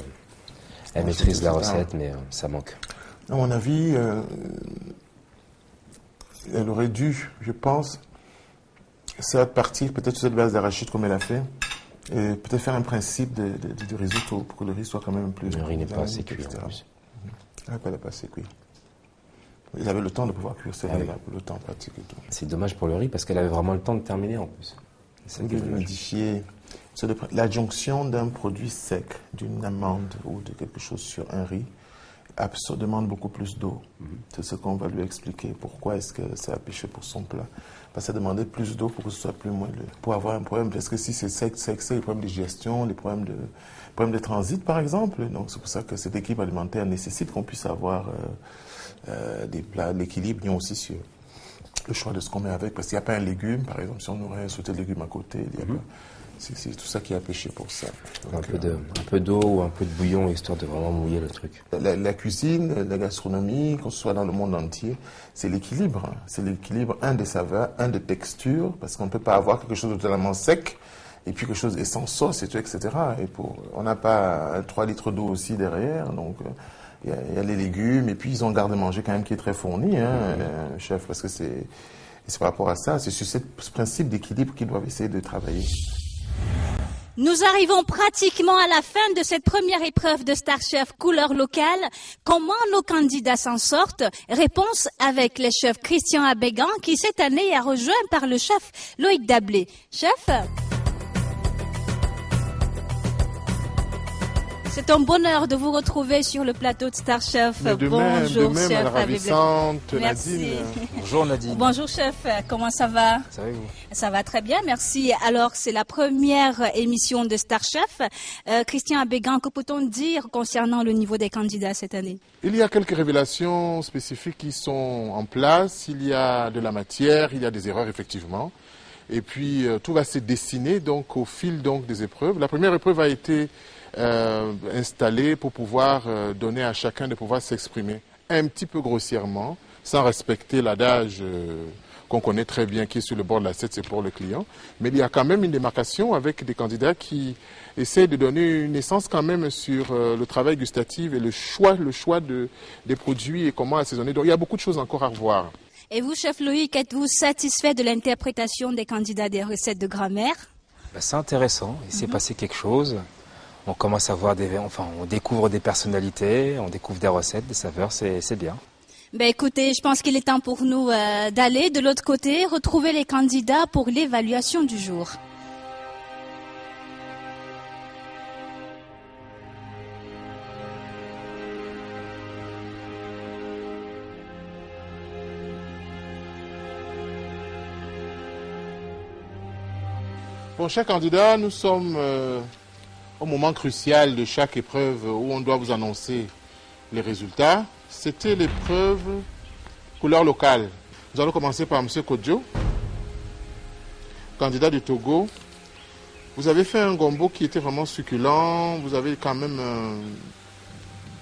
Speaker 13: elle maîtrise la recette, mais ça manque.
Speaker 3: À mon avis, elle aurait dû, je pense, partir peut-être sur cette base d'arachide comme elle a fait, et peut-être faire un principe de risotto pour que le riz soit quand même plus...
Speaker 13: Le riz n'est pas assez cuit en plus.
Speaker 3: Il n'est pas assez cuit. Il avait le temps de pouvoir cuire, c'est le temps pratique et tout.
Speaker 13: C'est dommage pour le riz parce qu'elle avait vraiment le temps de terminer en plus.
Speaker 3: C'est de modifier l'adjonction d'un produit sec, d'une amande ou de quelque chose sur un riz, demande beaucoup plus d'eau. C'est ce qu'on va lui expliquer. Pourquoi est-ce que ça a pêché pour son plat? Parce que ça demandait plus d'eau pour que ce soit plus moelleux. Pour avoir un problème, parce que si c'est sec, c'est les problèmes de digestion, les problèmes de transit par exemple. Donc c'est pour ça que cette équipe alimentaire nécessite qu'on puisse avoir des plats, l'équilibre, il y a aussi sur le choix de ce qu'on met avec. Parce qu'il n'y a pas un légume, par exemple, si on aurait sauté de légumes à côté, il y a pas. C'est tout ça qui a pêché pour ça. Donc,
Speaker 13: un peu d'eau ou un peu de bouillon, histoire de vraiment mouiller le truc.
Speaker 3: La cuisine, la gastronomie, qu'on soit dans le monde entier, c'est l'équilibre. C'est l'équilibre, des saveurs, des textures, parce qu'on ne peut pas avoir quelque chose de totalement sec, et puis quelque chose et sans sauce, et tout, etc. On n'a pas 3 litres d'eau aussi derrière, donc il y a les légumes, et puis ils ont un garde-manger quand même qui est très fourni, chef, parce que c'est par rapport à ça, c'est sur ce principe d'équilibre qu'ils doivent essayer de travailler.
Speaker 1: Nous arrivons pratiquement à la fin de cette première épreuve de Star Chef couleur locale. Comment nos candidats s'en sortent? Réponse avec le chef Christian Abégan qui cette année est rejoint par le chef Loïc Dablé. Chef, c'est un bonheur de vous retrouver sur le plateau de Star Chef.
Speaker 3: Bonjour chef.
Speaker 1: Ravissante
Speaker 3: Nadine.
Speaker 13: Bonjour Nadine.
Speaker 1: Bonjour chef, comment ça va?
Speaker 13: Ça va vous?
Speaker 1: Ça va très bien, merci. Alors c'est la première émission de Star Chef. Christian Abégan, que peut-on dire concernant le niveau des candidats cette année?
Speaker 15: Il y a quelques révélations spécifiques qui sont en place. Il y a de la matière, il y a des erreurs effectivement. Et puis tout va se dessiner donc au fil donc des épreuves. La première épreuve a été installé pour pouvoir donner à chacun de pouvoir s'exprimer un petit peu grossièrement, sans respecter l'adage qu'on connaît très bien qui est sur le bord de l'assiette, c'est pour le client. Mais il y a quand même une démarcation avec des candidats qui essaient de donner une essence quand même sur le travail gustatif et le choix des produits et comment assaisonner. Donc il y a beaucoup de choses encore à revoir.
Speaker 1: Et vous, chef Loïc, êtes-vous satisfait de l'interprétation des candidats des recettes de grammaire?
Speaker 13: C'est intéressant, il s'est passé quelque chose. On commence à voir on découvre des personnalités, on découvre des recettes, des saveurs, c'est bien.
Speaker 1: Écoutez, je pense qu'il est temps pour nous d'aller de l'autre côté, retrouver les candidats pour l'évaluation du jour.
Speaker 15: Pour chaque candidat, nous sommes au moment crucial de chaque épreuve où on doit vous annoncer les résultats. C'était l'épreuve couleur locale. Nous allons commencer par M. Kodjo, candidat du Togo. Vous avez fait un gombo qui était vraiment succulent. Vous avez quand même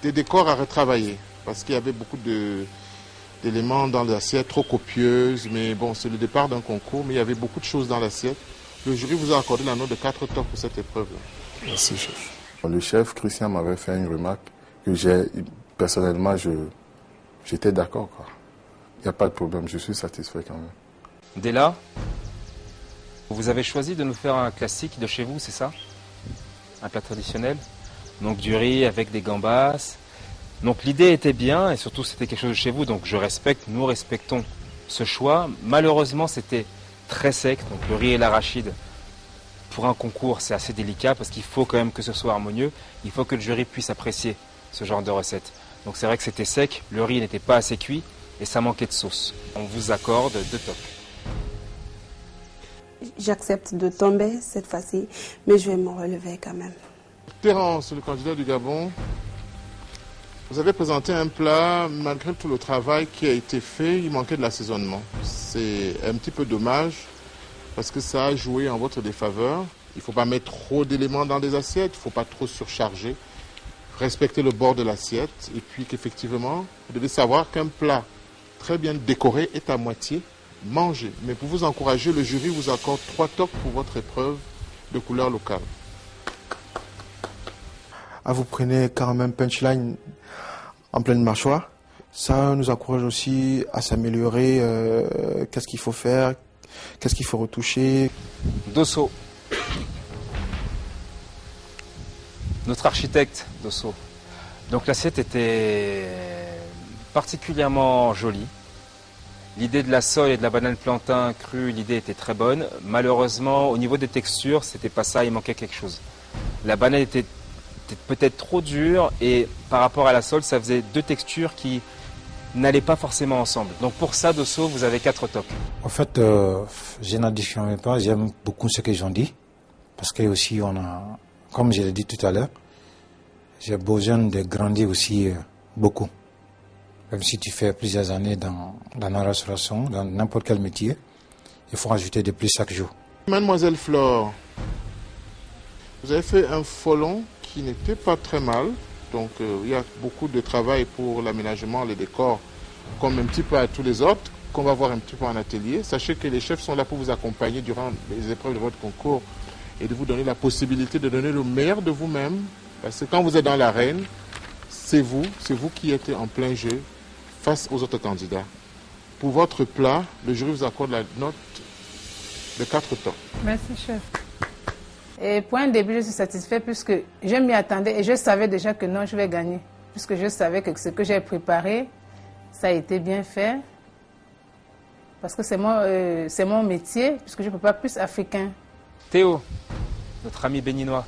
Speaker 15: des décors à retravailler parce qu'il y avait beaucoup d'éléments dans l'assiette, trop copieuses. Mais bon, c'est le départ d'un concours, mais il y avait beaucoup de choses dans l'assiette. Le jury vous a accordé la note de 4 tops pour cette épreuve-là.
Speaker 3: Merci, chef. Le chef, Christian, m'avait fait une remarque que personnellement, j'étais d'accord, quoi. Il n'y a pas de problème, je suis satisfait quand même.
Speaker 13: Dès là, vous avez choisi de nous faire un classique de chez vous, c'est ça? Un plat traditionnel? Donc du riz avec des gambas. Donc l'idée était bien et surtout c'était quelque chose de chez vous. Donc nous respectons ce choix. Malheureusement, c'était très sec, donc le riz et l'arachide. Pour un concours, c'est assez délicat parce qu'il faut quand même que ce soit harmonieux. Il faut que le jury puisse apprécier ce genre de recette. Donc c'est vrai que c'était sec, le riz n'était pas assez cuit et ça manquait de sauce. On vous accorde 2 tops.
Speaker 6: J'accepte de tomber cette fois-ci, mais je vais me relever quand même.
Speaker 15: Terence, le candidat du Gabon, vous avez présenté un plat, malgré tout le travail qui a été fait, il manquait de l'assaisonnement. C'est un petit peu dommage parce que ça a joué en votre défaveur. Il ne faut pas mettre trop d'éléments dans des assiettes, il ne faut pas trop surcharger. Respecter le bord de l'assiette et puis qu'effectivement, vous devez savoir qu'un plat très bien décoré est à moitié mangé. Mais pour vous encourager, le jury vous accorde 3 tops pour votre épreuve de couleur locale.
Speaker 11: Ah, vous prenez quand même punchline en pleine mâchoire. Ça nous encourage aussi à s'améliorer. Qu'est-ce qu'il faut faire? Qu'est-ce qu'il faut retoucher?
Speaker 13: Dosso. Notre architecte, Dosso. Donc l'assiette était particulièrement jolie. L'idée de la soie et de la banane plantain crue, l'idée était très bonne. Malheureusement, au niveau des textures, c'était pas ça, il manquait quelque chose. La banane était peut-être trop dure et par rapport à la sole, ça faisait 2 textures qui n'allaient pas forcément ensemble. Donc pour ça, Dosso, vous avez 4 tops.
Speaker 12: En fait, je n'additionne pas, j'aime beaucoup ce qu'ils ont dit. Parce que aussi, comme je l'ai dit tout à l'heure, j'ai besoin de grandir aussi beaucoup. Même si tu fais plusieurs années dans la restauration, dans n'importe quel métier, il faut rajouter de plus chaque jour.
Speaker 15: Mademoiselle Flore, vous avez fait un folon qui n'était pas très mal. Donc il y a beaucoup de travail pour l'aménagement, les décors, comme un petit peu à tous les autres, qu'on va voir un petit peu en atelier. Sachez que les chefs sont là pour vous accompagner durant les épreuves de votre concours et de vous donner la possibilité de donner le meilleur de vous-même. Parce que quand vous êtes dans l'arène, c'est vous qui êtes en plein jeu face aux autres candidats. Pour votre plat, le jury vous accorde la note de 4 tops.
Speaker 10: Merci, chef. Et pour un début, je suis satisfaite puisque je m'y attendais et je savais déjà que non, je vais gagner. Puisque je savais que ce que j'ai préparé, ça a été bien fait. Parce que c'est mon métier, puisque je ne peux pas plus africain.
Speaker 13: Théo, notre ami béninois.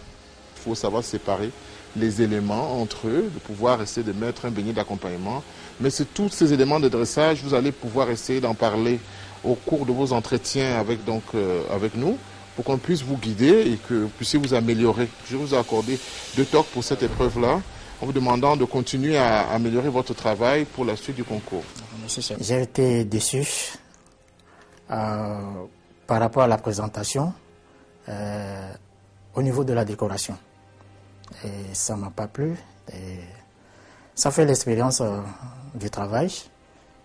Speaker 15: Il faut savoir séparer les éléments entre eux, de pouvoir essayer de mettre un beignet d'accompagnement. Mais c'est tous ces éléments de dressage, vous allez pouvoir essayer d'en parler au cours de vos entretiens avec nous, pour qu'on puisse vous guider et que vous puissiez vous améliorer. Je vous ai accordé 2 tops pour cette épreuve-là, en vous demandant de continuer à améliorer votre travail pour la suite du concours.
Speaker 4: J'ai été déçu par rapport à la présentation au niveau de la décoration. Et ça ne m'a pas plu. Et ça fait l'expérience du travail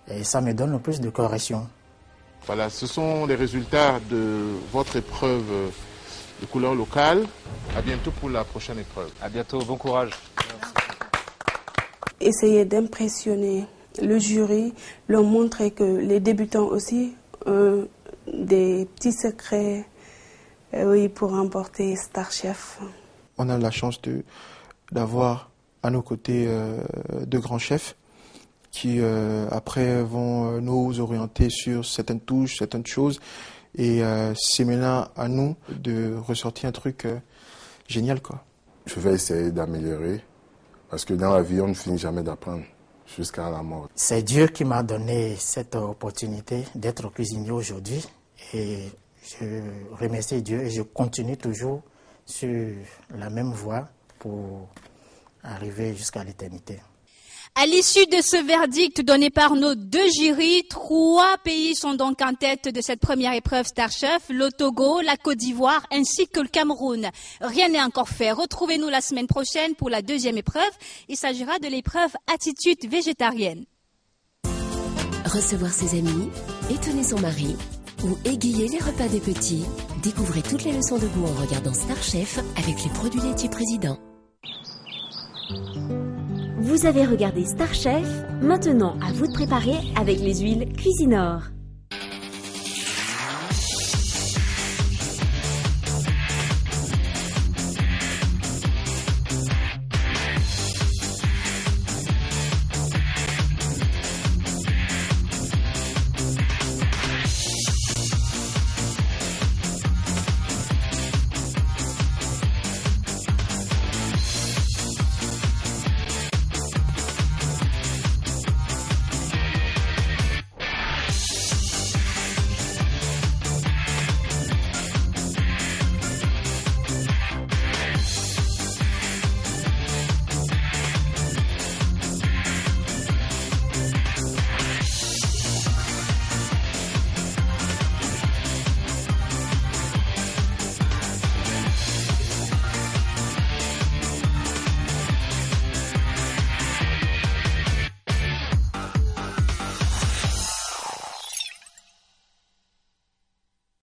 Speaker 4: et ça me donne le plus de correction.
Speaker 15: Voilà, ce sont les résultats de votre épreuve de couleur locale. À bientôt pour la prochaine épreuve.
Speaker 13: À bientôt, bon courage.
Speaker 6: Essayer d'impressionner le jury, leur montrer que les débutants aussi ont des petits secrets pour remporter Star Chef.
Speaker 11: On a la chance d'avoir à nos côtés 2 grands chefs qui après vont nous orienter sur certaines touches, certaines choses. Et c'est maintenant à nous de ressortir un truc génial, quoi.
Speaker 3: Je vais essayer d'améliorer parce que dans la vie, on ne finit jamais d'apprendre jusqu'à la mort.
Speaker 4: C'est Dieu qui m'a donné cette opportunité d'être cuisinier aujourd'hui et je remercie Dieu et je continue toujours sur la même voie pour arriver jusqu'à l'éternité.
Speaker 1: À l'issue de ce verdict donné par nos 2 jurys, 3 pays sont donc en tête de cette première épreuve Star Chef, le Togo, la Côte d'Ivoire ainsi que le Cameroun. Rien n'est encore fait. Retrouvez-nous la semaine prochaine pour la 2e épreuve. Il s'agira de l'épreuve attitude végétarienne.
Speaker 7: Recevoir ses amis, étonner son mari ou égayer les repas des petits. Découvrez toutes les leçons de goût en regardant Star Chef avec les produits laitiers Président.
Speaker 2: Vous avez regardé Star Chef, maintenant à vous de préparer avec les huiles Cuisinor.